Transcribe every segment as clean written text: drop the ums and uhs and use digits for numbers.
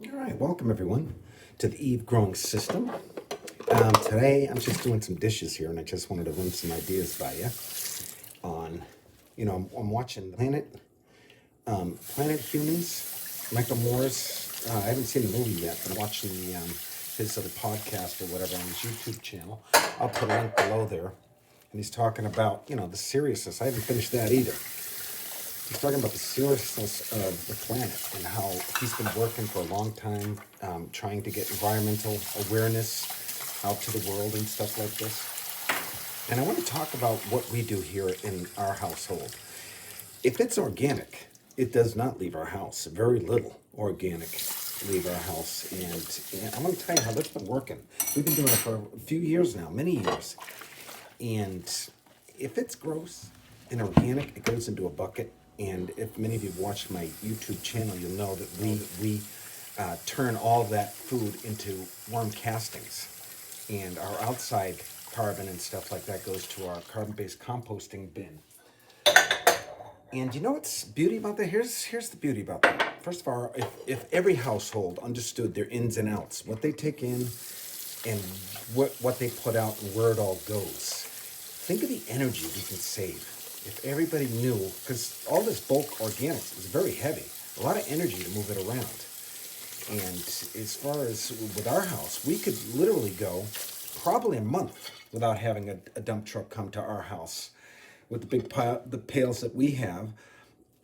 All right, welcome everyone to the Eve Growing System. Today I'm just doing some dishes here, and I just wanted to run some ideas by you on, I'm watching Planet Humans, Michael Moore's. I haven't seen the movie yet, but I'm watching his sort of podcast or whatever on his YouTube channel. I'll put a link below there, and he's talking about the seriousness. I haven't finished that either. He's talking about the seriousness of the planet and how he's been working for a long time, trying to get environmental awareness out to the world and stuff like this. And I want to talk about what we do here in our household. If it's organic, it does not leave our house. Very little organic leave our house. And I'm going to tell you how that's been working. We've been doing it for a few years now, many years. And if it's gross and organic, it goes into a bucket. And if many of you have watched my YouTube channel, you'll know that we turn all that food into worm castings. And our outside carbon and stuff like that goes to our carbon-based composting bin. And you know what's beauty about that? Here's the beauty about that. First of all, if every household understood their ins and outs, what they take in and what they put out and where it all goes, think of the energy we can save. If everybody knew, because all this bulk organics is very heavy, a lot of energy to move it around. And as far as with our house, we could literally go probably a month without having a dump truck come to our house with the big the pails that we have.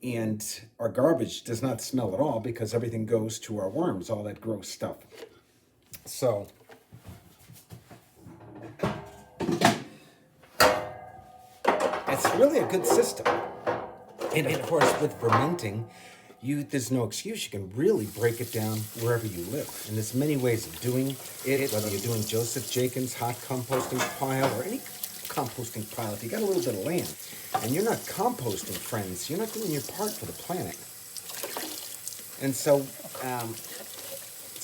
And our garbage does not smell at all because everything goes to our worms, all that gross stuff. So it's really a good system. And of course, with fermenting, there's no excuse. You can really break it down wherever you live. And there's many ways of doing it, whether you're doing Joseph Jenkins' hot composting pile or any composting pile. If you got a little bit of land and you're not composting, friends, you're not doing your part for the planet. And so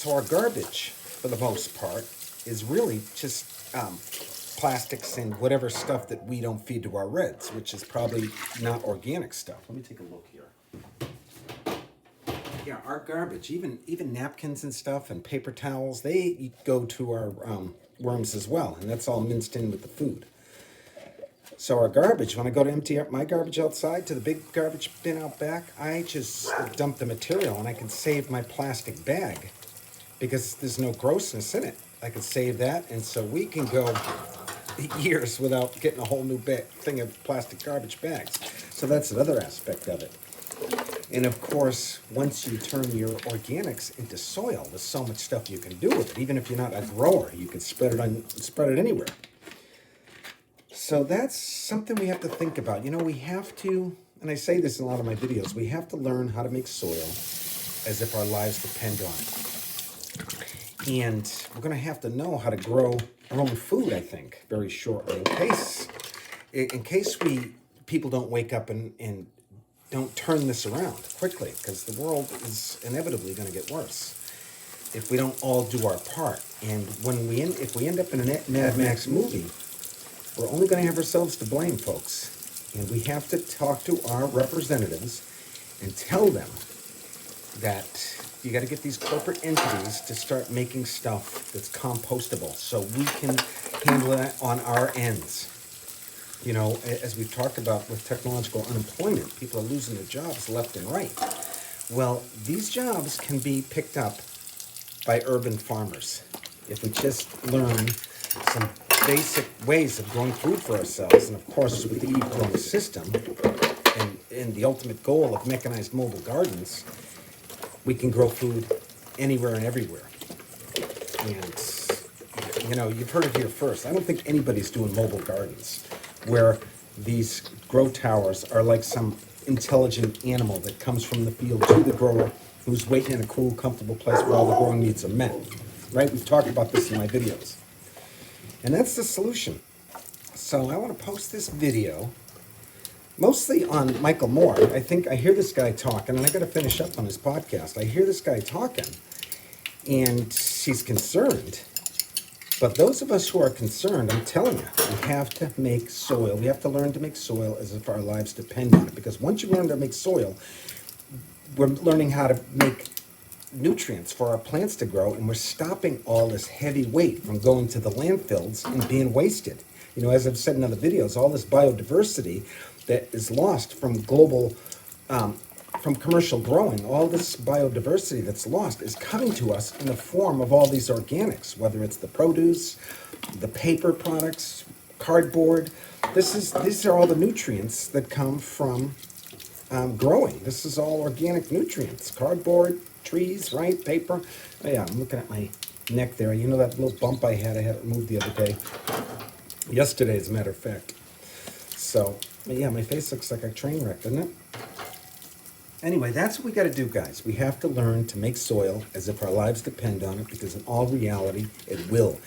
our garbage, for the most part, is really just plastics and whatever stuff that we don't feed to our reds, which is probably not organic stuff. Let me take a look here. Yeah, our garbage, even napkins and stuff and paper towels, they go to our worms as well, and that's all minced in with the food. So our garbage, when I go to empty up my garbage outside to the big garbage bin out back, I just dump the material and I can save my plastic bag because there's no grossness in it. I can save that, and so we can go years without getting a whole new thing of plastic garbage bags. So that's another aspect of it. And of course, once you turn your organics into soil, there's so much stuff you can do with it. Even if you're not a grower, you can spread it anywhere. So that's something we have to think about. We have to, and I say this in a lot of my videos, we have to learn how to make soil as if our lives depend on it. And we're going to have to know how to grow our own food, I think, very shortly, in case people don't wake up and don't turn this around quickly, because the world is inevitably going to get worse if we don't all do our part. And if we end up in a Mad Max movie, we're only going to have ourselves to blame, folks. And we have to talk to our representatives and tell them that you got to get these corporate entities to start making stuff that's compostable so we can handle that on our ends. As we've talked about with technological unemployment, people are losing their jobs left and right. Well, these jobs can be picked up by urban farmers if we just learn some basic ways of growing food for ourselves. And of course, with the Eve Growing System and the ultimate goal of mechanized mobile gardens, we can grow food anywhere and everywhere. And, you've heard it here first. I don't think anybody's doing mobile gardens where these grow towers are like some intelligent animal that comes from the field to the grower who's waiting in a cool, comfortable place where all the growing needs are met. Right? We've talked about this in my videos. And that's the solution. So I want to post this video mostly on Michael Moore. I hear this guy talking, and I got to finish up on his podcast. I hear this guy talking, and he's concerned. But those of us who are concerned, I'm telling you, we have to make soil. We have to learn to make soil as if our lives depend on it. Because once you learn to make soil, we're learning how to make nutrients for our plants to grow, and we're stopping all this heavy weight from going to the landfills and being wasted. As I've said in other videos, all this biodiversity that is lost from from commercial growing, all this biodiversity that's lost is coming to us in the form of all these organics, whether it's the produce, the paper products, cardboard. These are all the nutrients that come from growing. This is all organic nutrients, cardboard, trees, right, paper. Oh, yeah, I'm looking at my neck there. That little bump I had it removed the other day. Yesterday, as a matter of fact. So, yeah, my face looks like a train wreck, doesn't it? Anyway, that's what we got to do, guys. We have to learn to make soil as if our lives depend on it, because in all reality, it will.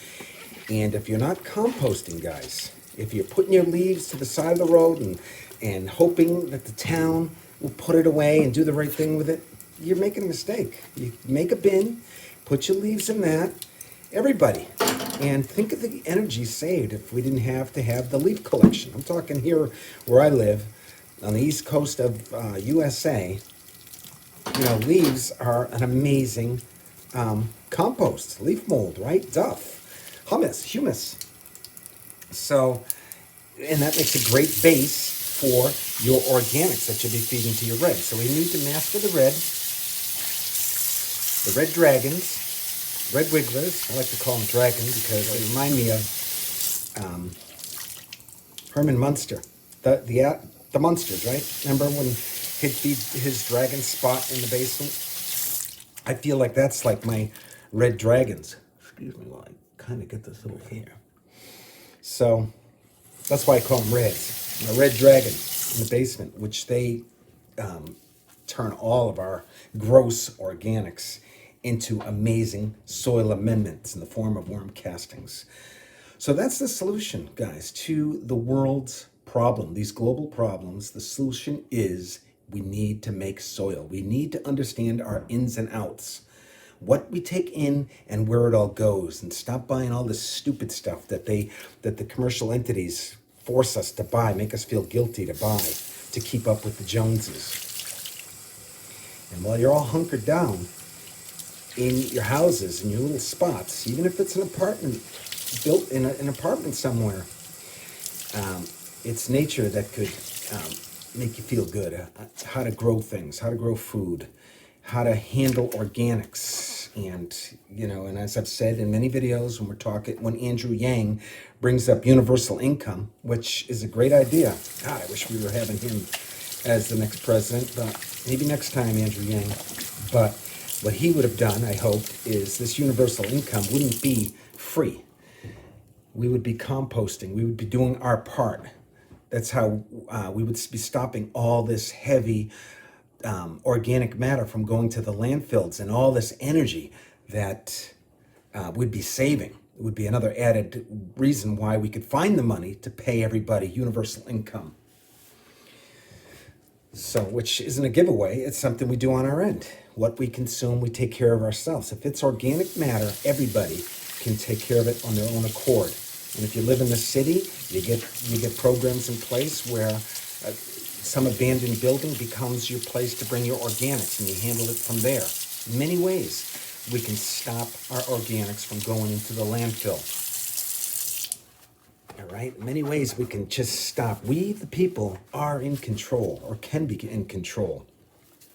And if you're not composting, guys, if you're putting your leaves to the side of the road and hoping that the town will put it away and do the right thing with it, you're making a mistake. You make a bin, put your leaves in that, everybody. And think of the energy saved if we didn't have to have the leaf collection. I'm talking here where I live, on the east coast of USA. Leaves are an amazing compost, leaf mold, right? Duff, humus. So, and that makes a great base for your organics that you'll be feeding to your reds. So we need to master the red dragons, red wigglers. I like to call them dragon because they remind me of Herman Munster, the Munsters, right? Remember when he'd feed his dragon spot in the basement? I feel like that's like my red dragons. Excuse me while I kind of get this little hair. So that's why I call them reds. A red dragon in the basement, which they turn all of our gross organics into amazing soil amendments in the form of worm castings. So that's the solution, guys, to the world's problem, these global problems. The solution is we need to make soil. We need to understand our ins and outs, what we take in and where it all goes, and stop buying all this stupid stuff that the commercial entities force us to buy, make us feel guilty to buy to keep up with the Joneses. And while you're all hunkered down in your houses, in your little spots, even if it's an apartment built in an apartment somewhere, it's nature that could make you feel good. How to grow things, how to grow food, how to handle organics. And as I've said in many videos, when Andrew Yang brings up universal income, which is a great idea. God, I wish we were having him as the next president, but maybe next time, Andrew Yang. But what he would have done, I hope, is this universal income wouldn't be free. We would be composting. We would be doing our part. That's how we would be stopping all this heavy organic matter from going to the landfills, and all this energy that we'd be saving. It would be another added reason why we could find the money to pay everybody universal income. So, which isn't a giveaway, it's something we do on our end. What we consume, we take care of ourselves. If it's organic matter, everybody can take care of it on their own accord. And if you live in the city, you get programs in place where some abandoned building becomes your place to bring your organics, and you handle it from there. In many ways, we can stop our organics from going into the landfill. All right? In many ways, we can just stop. We, the people, are in control, or can be in control.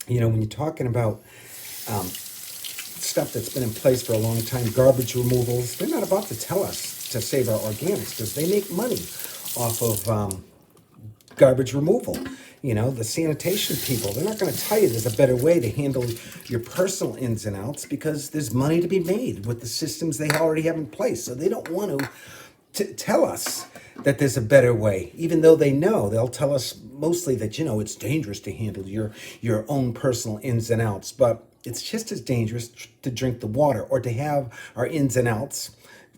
When you're talking about stuff that's been in place for a long time, garbage removals, they're not about to tell us to save our organics, because they make money off of garbage removal. The sanitation people, they're not going to tell you there's a better way to handle your personal ins and outs, because there's money to be made with the systems they already have in place. So they don't want to tell us that there's a better way, even though they know. They'll tell us mostly that, it's dangerous to handle your own personal ins and outs, but it's just as dangerous to drink the water, or to have our ins and outs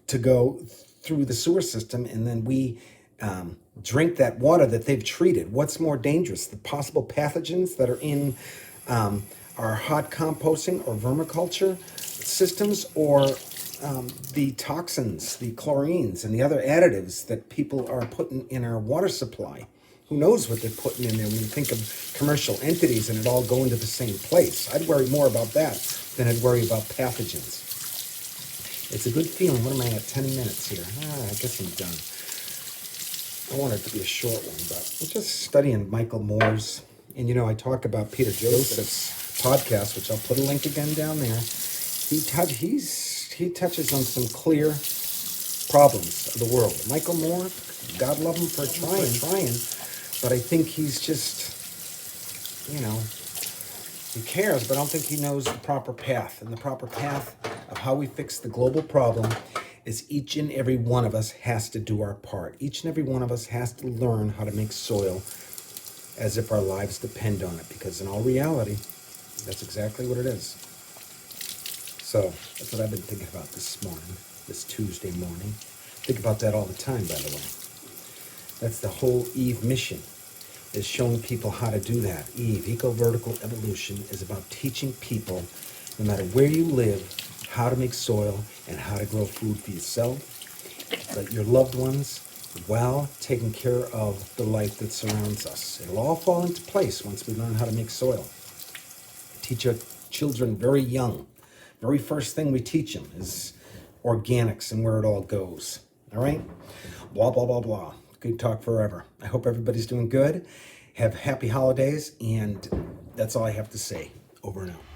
to go through the sewer system, and then we drink that water that they've treated. What's more dangerous, the possible pathogens that are in our hot composting or vermiculture systems, or the toxins, the chlorines, and the other additives that people are putting in our water supply? Who knows what they're putting in there when you think of commercial entities and it all going to the same place? I'd worry more about that than I'd worry about pathogens. It's a good feeling. What am I at? 10 minutes here. I guess I'm done. I want it to be a short one, but I'm just studying Michael Moore's. And I talk about Peter Joseph's podcast, which I'll put a link again down there. He touches on some clear problems of the world. Michael Moore, God love him for trying, but I think he's just, he cares, but I don't think he knows the proper path. And the proper path of how we fix the global problem is each and every one of us has to do our part. Each and every one of us has to learn how to make soil as if our lives depend on it, because in all reality, that's exactly what it is. So that's what I've been thinking about this morning, this Tuesday morning. Think about that all the time, by the way. That's the whole Eve mission, is showing people how to do that. Eve, eco-vertical evolution, is about teaching people, no matter where you live, how to make soil and how to grow food for yourself, but your loved ones, while taking care of the life that surrounds us. It'll all fall into place once we learn how to make soil. Teach our children very young. Very first thing we teach them is organics and where it all goes. All right? Blah, blah, blah, blah. Good talk forever. I hope everybody's doing good. Have happy holidays, and that's all I have to say. Over and out.